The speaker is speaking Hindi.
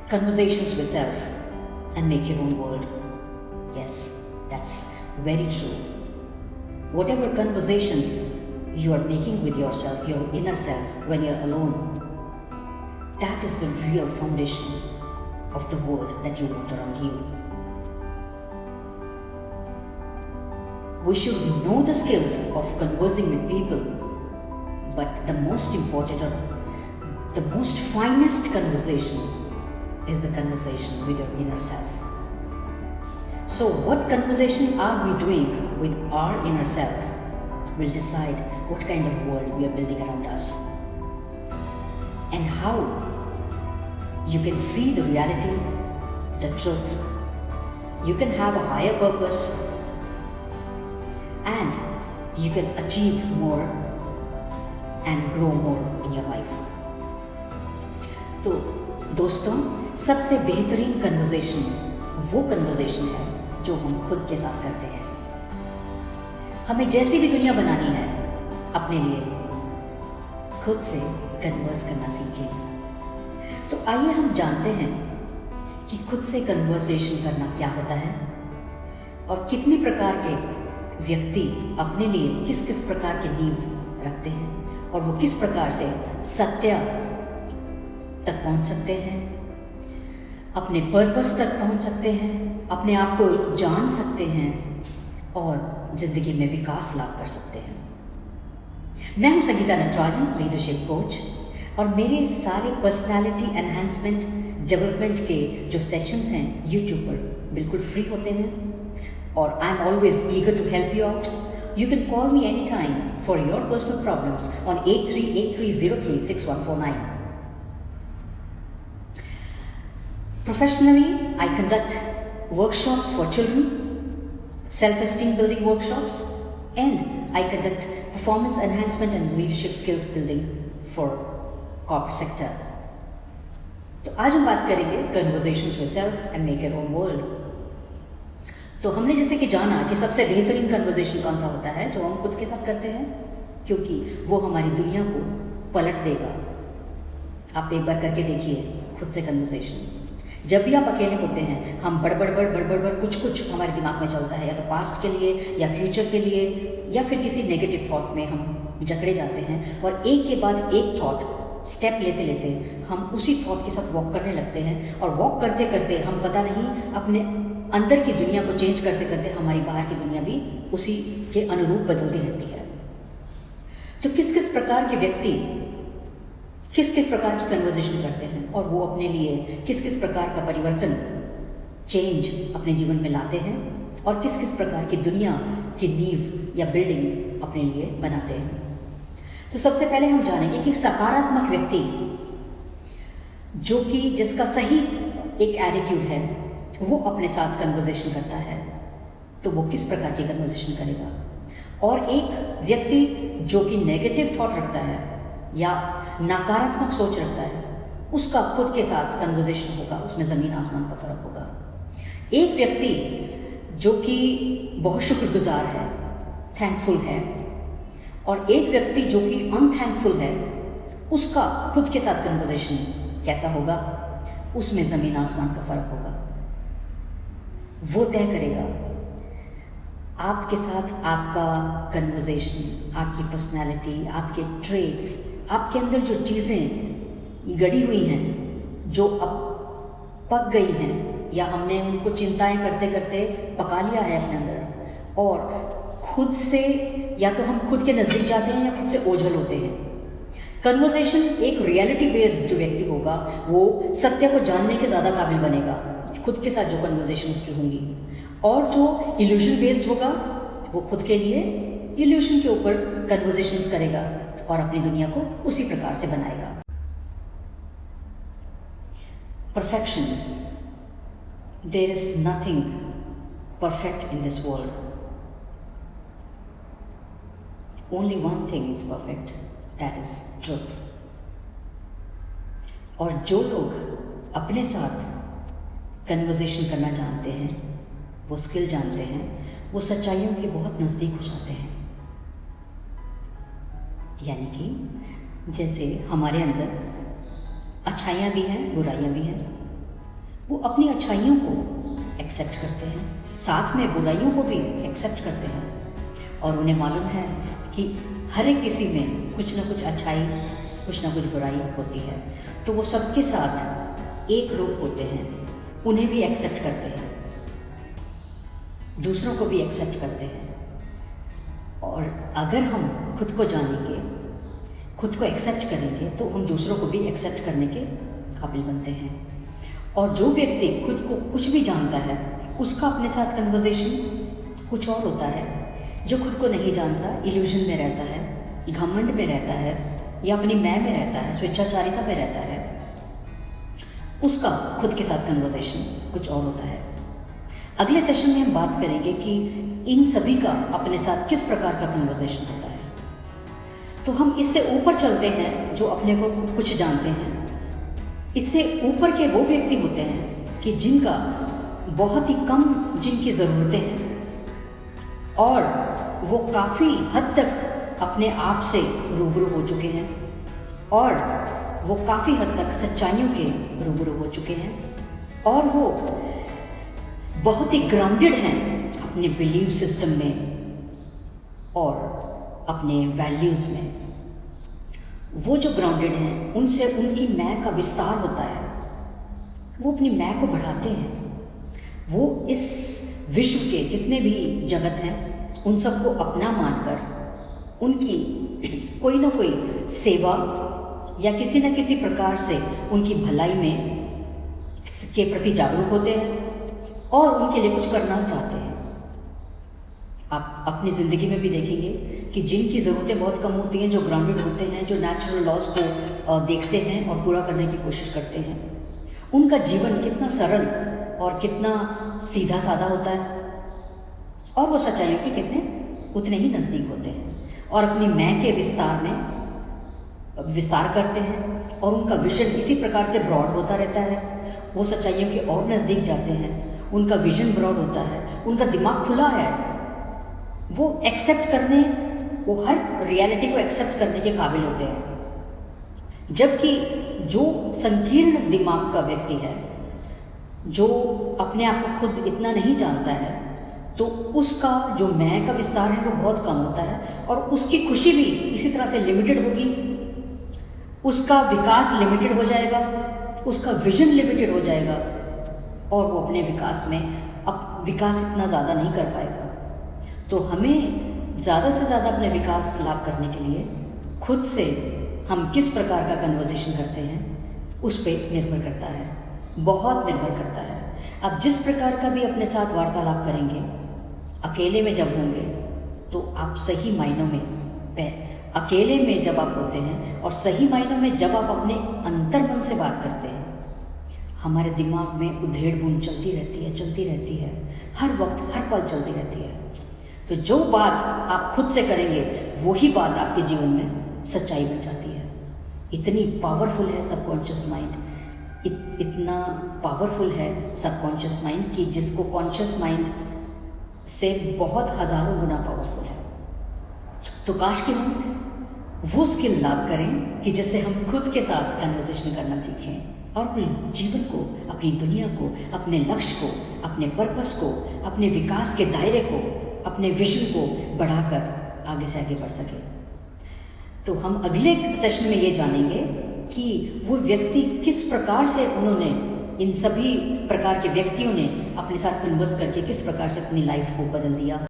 conversations with self and make your own world. Yes, that's very true. Whatever conversations you are making with yourself, your inner self, when you're alone, that is the real foundation of the world that you want around you. We should know the skills of conversing with people, but the most important or the most finest conversation is the conversation with your inner self. So what conversation are we doing with our inner self will decide what kind of world we are building around us, and how you can see the reality, the truth. You can have a higher purpose and you can achieve more and grow more in your life. तो दोस्तों, सबसे बेहतरीन कन्वर्सेशन वो कन्वर्सेशन है जो हम खुद के साथ करते हैं। हमें जैसी भी दुनिया बनानी है अपने लिए, खुद से कन्वर्स करना सीखें। तो आइए हम जानते हैं कि खुद से कन्वर्सेशन करना क्या होता है और कितनी प्रकार के व्यक्ति अपने लिए किस किस प्रकार की नींव रखते हैं और वो किस प्रकार से सत्य तक पहुंच सकते हैं, अपने पर्पस तक पहुंच सकते हैं, अपने आप को जान सकते हैं और जिंदगी में विकास लाभ कर सकते हैं। मैं हूं संगीता नटराजन, लीडरशिप कोच, और मेरे सारे पर्सनालिटी एनहांसमेंट डेवलपमेंट के जो सेशंस हैं यूट्यूब पर बिल्कुल फ्री होते हैं और I am always eager to help you out. You can call me anytime for your personal problems on 8383036149. Professionally, I conduct workshops for children, self-esteem building workshops, and I conduct performance enhancement and leadership skills building for corporate sector. तो आज हम बात करेंगे conversations with self and make your own world. तो हमने जैसे कि जाना कि सबसे बेहतरीन कन्वर्सेशन कौन सा होता है, जो हम खुद के साथ करते हैं, क्योंकि वो हमारी दुनिया को पलट देगा। आप एक बार करके देखिए खुद से कन्वर्सेशन। जब भी आप अकेले होते हैं, हम बड़ कुछ हमारे दिमाग में चलता है, या तो पास्ट के लिए या फ्यूचर के लिए या फिर किसी नेगेटिव थॉट में हम जकड़े जाते हैं और एक के बाद एक थॉट स्टेप लेते लेते हम उसी थॉट के साथ वॉक करने लगते हैं और वॉक करते करते हम पता नहीं अपने अंदर की दुनिया को चेंज करते करते हमारी बाहर की दुनिया भी उसी के अनुरूप बदलती रहती है। तो किस किस प्रकार के व्यक्ति किस किस प्रकार की कन्वर्सेशन करते हैं और वो अपने लिए किस किस प्रकार का परिवर्तन, चेंज अपने जीवन में लाते हैं और किस किस प्रकार की दुनिया की नींव या बिल्डिंग अपने लिए बनाते हैं। तो सबसे पहले हम जानेंगे कि सकारात्मक व्यक्ति जो कि जिसका सही एक एटीट्यूड है, वो अपने साथ कन्वर्सेशन करता है, तो वो किस प्रकार की कन्वर्सेशन करेगा। और एक व्यक्ति जो कि नेगेटिव थॉट रखता है या नकारात्मक सोच रखता है, उसका खुद के साथ कन्वर्सेशन होगा, उसमें ज़मीन आसमान का फर्क होगा। एक व्यक्ति जो कि बहुत शुक्रगुजार है, थैंकफुल है, और एक व्यक्ति जो कि अनथैंकफुल है, उसका खुद के साथ कन्वर्सेशन कैसा होगा, उसमें ज़मीन आसमान का फर्क होगा। वो तय करेगा आपके साथ आपका कन्वर्सेशन, आपकी पर्सनालिटी, आपके ट्रेट्स, आपके अंदर जो चीज़ें गड़ी हुई हैं, जो अब पक गई हैं या हमने उनको चिंताएं करते करते पका लिया है अपने अंदर, और खुद से या तो हम खुद के नज़दीक जाते हैं या खुद से ओझल होते हैं। कन्वर्सेशन एक रियलिटी बेस्ड जो व्यक्ति होगा, वो सत्य को जानने के ज़्यादा काबिल बनेगा खुद के साथ जो कन्वर्सेशन उसकी होंगी, और जो इल्यूजन बेस्ड होगा वो खुद के लिए इल्यूजन के ऊपर कन्वर्सेशंस करेगा और अपनी दुनिया को उसी प्रकार से बनाएगा। Perfection, there is nothing perfect in this world, only one thing is perfect, that is truth. और जो लोग अपने साथ कन्वर्सेशन करना जानते हैं, वो स्किल जानते हैं, वो सच्चाइयों के बहुत नज़दीक हो जाते हैं। यानी कि जैसे हमारे अंदर अच्छाइयाँ भी हैं, बुराइयाँ भी हैं, वो अपनी अच्छाइयों को एक्सेप्ट करते हैं, साथ में बुराइयों को भी एक्सेप्ट करते हैं और उन्हें मालूम है कि हर एक किसी में कुछ ना कुछ अच्छाई, कुछ ना कुछ बुराई होती है। तो वो सबके साथ एक रूप होते हैं, उन्हें भी एक्सेप्ट करते हैं, दूसरों को भी एक्सेप्ट करते हैं। और अगर हम खुद को जानेंगे, खुद को एक्सेप्ट करेंगे, तो हम दूसरों को भी एक्सेप्ट करने के काबिल बनते हैं। और जो व्यक्ति खुद को कुछ भी जानता है, उसका अपने साथ कन्वर्सेशन कुछ और होता है। जो खुद को नहीं जानता, इल्यूजन में रहता है, घमंड में रहता है, या अपनी मैं में रहता है, स्वेच्छाचारिता में रहता है, उसका खुद के साथ कन्वर्सेशन कुछ और होता है। अगले सेशन में हम बात करेंगे कि इन सभी का अपने साथ किस प्रकार का कन्वर्सेशन होता है। तो हम इससे ऊपर चलते हैं, जो अपने को कुछ जानते हैं। इससे ऊपर के वो व्यक्ति होते हैं कि जिनका बहुत ही कम जिनकी ज़रूरतें हैं और वो काफ़ी हद तक अपने आप से रूबरू हो चुके हैं और वो काफ़ी हद तक सच्चाइयों के रूबरू हो चुके हैं और वो बहुत ही ग्राउंडेड हैं अपने बिलीव सिस्टम में और अपने वैल्यूज़ में। वो जो ग्राउंडेड हैं, उनसे उनकी मैं का विस्तार होता है। वो अपनी मैं को बढ़ाते हैं। वो इस विश्व के जितने भी जगत हैं, उन सबको अपना मानकर उनकी कोई ना कोई सेवा या किसी न किसी प्रकार से उनकी भलाई में के प्रति जागरूक होते हैं और उनके लिए कुछ करना चाहते हैं। आप अपनी ज़िंदगी में भी देखेंगे कि जिनकी ज़रूरतें बहुत कम होती हैं, जो ग्राउंडेड होते हैं, जो नेचुरल लॉज को देखते हैं और पूरा करने की कोशिश करते हैं, उनका जीवन कितना सरल और कितना सीधा साधा होता है और वो सच्चाइयों के कितने उतने ही नज़दीक होते हैं और अपनी मैं के विस्तार में विस्तार करते हैं और उनका विजन इसी प्रकार से ब्रॉड होता रहता है। वो सच्चाइयों के और नज़दीक जाते हैं, उनका विजन ब्रॉड होता है, उनका दिमाग खुला है, वो एक्सेप्ट करने, वो हर रियलिटी को एक्सेप्ट करने के काबिल होते हैं। जबकि जो संकीर्ण दिमाग का व्यक्ति है, जो अपने आप को खुद इतना नहीं जानता है, तो उसका जो मैं का विस्तार है वो बहुत कम होता है और उसकी खुशी भी इसी तरह से लिमिटेड होगी, उसका विकास लिमिटेड हो जाएगा, उसका विजन लिमिटेड हो जाएगा और वो अपने विकास में अब विकास इतना ज़्यादा नहीं कर पाएगा। तो हमें ज़्यादा से ज़्यादा अपने विकास लाभ करने के लिए खुद से हम किस प्रकार का कन्वर्सेशन करते हैं उस पर निर्भर करता है, बहुत निर्भर करता है। आप जिस प्रकार का भी अपने साथ वार्तालाप करेंगे, अकेले में जब होंगे तो आप सही मायनों में अकेले में जब आप होते हैं और सही मायनों में जब आप अपने अंतर्मन से बात करते हैं, हमारे दिमाग में उधेड़ बुन चलती रहती है, हर वक्त हर पल चलती रहती है। तो जो बात आप खुद से करेंगे वही बात आपके जीवन में सच्चाई बन जाती है। इतनी पावरफुल है सबकॉन्शियस माइंड, इतना पावरफुल है सबकॉन्शियस माइंड कि जिसको कॉन्शियस माइंड से बहुत हज़ारों गुना पावरफुल है। तो काश कि हम वो स्किल लाभ करें कि जिससे हम खुद के साथ कन्वर्सेशन करना सीखें और अपने जीवन को, अपनी दुनिया को, अपने लक्ष्य को, अपने पर्पस को, अपने विकास के दायरे को, अपने विजन को बढ़ाकर आगे से आगे बढ़ सके। तो हम अगले सेशन में ये जानेंगे कि वो व्यक्ति किस प्रकार से उन्होंने, इन सभी प्रकार के व्यक्तियों ने अपने साथ कन्वर्स करके किस प्रकार से अपनी लाइफ को बदल दिया।